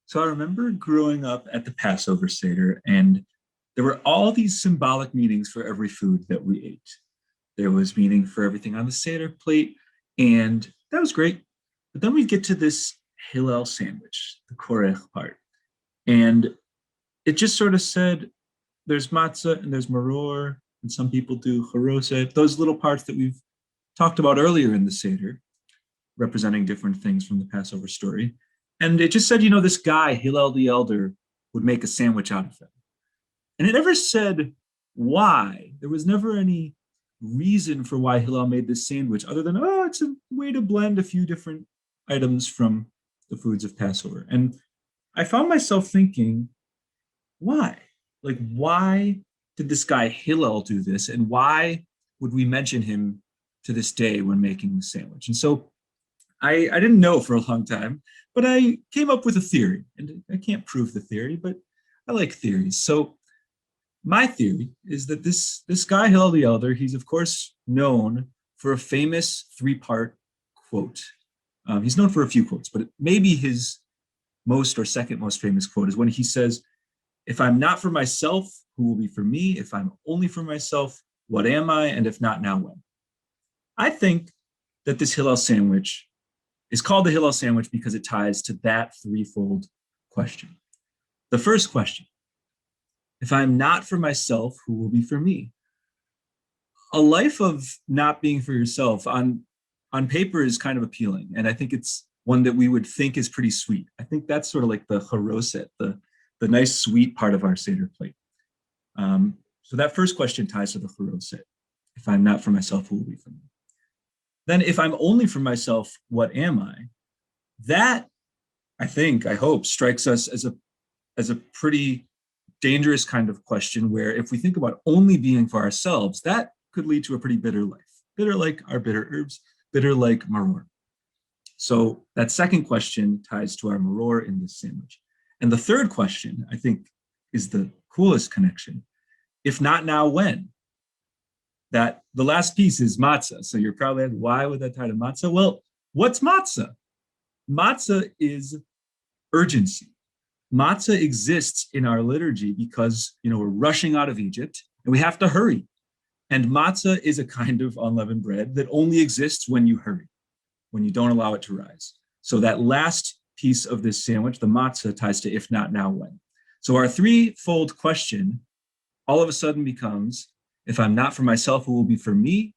So I remember growing up at the Passover Seder, and there were all these symbolic meanings for every food that we ate. There was meaning for everything on the Seder plate, and that was great. But then we get to this Hillel sandwich, the korech part, and it just sort of said there's matzah and there's maror, and some people do charoset, those little parts that we've talked about earlier in the Seder, representing different things from the Passover story. And it just said, this guy, Hillel the Elder, would make a sandwich out of them. And it never said why. There was never any reason for why Hillel made this sandwich other than, it's a way to blend a few different items from the foods of Passover. And I found myself thinking, why? Like, why did this guy Hillel do this? And why would we mention him to this day when making the sandwich? And so I didn't know for a long time, but I came up with a theory. And I can't prove the theory, but I like theories. So my theory is that this guy, Hillel the Elder, he's of course known for a famous three-part quote. He's known for a few quotes, but maybe his most or second most famous quote is when he says, "If I'm not for myself, who will be for me? If I'm only for myself, what am I? And if not, now when?" I think that this Hillel sandwich is called the Hillel sandwich because it ties to that threefold question. The first question, if I'm not for myself, who will be for me? A life of not being for yourself on paper is kind of appealing. And I think it's one that we would think is pretty sweet. I think that's sort of like the charoset, the nice sweet part of our Seder plate. So that first question ties to the charoset. If I'm not for myself, who will be for me? Then if I'm only for myself, what am I? That, I hope, strikes us as a pretty dangerous kind of question where if we think about only being for ourselves, that could lead to a pretty bitter life. Bitter like our bitter herbs, bitter like maror. So that second question ties to our maror in this sandwich. And the third question, I think, is the coolest connection. If not now, when? That the last piece is matzah. So you're probably like, why would that tie to matzah? Well, what's matzah? Matzah is urgency. Matzah exists in our liturgy because, we're rushing out of Egypt and we have to hurry. And matzah is a kind of unleavened bread that only exists when you hurry, when you don't allow it to rise. So that last piece of this sandwich, the matzah, ties to if not now, when. So our threefold question all of a sudden becomes, if I'm not for myself, who will be for me?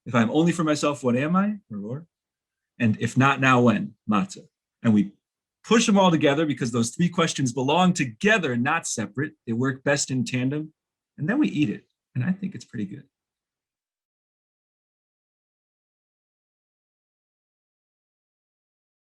If I'm only for myself, what am I? And if not now, when? Matzah. And we push them all together because those three questions belong together, not separate. They work best in tandem. And then we eat it. And I think it's pretty good.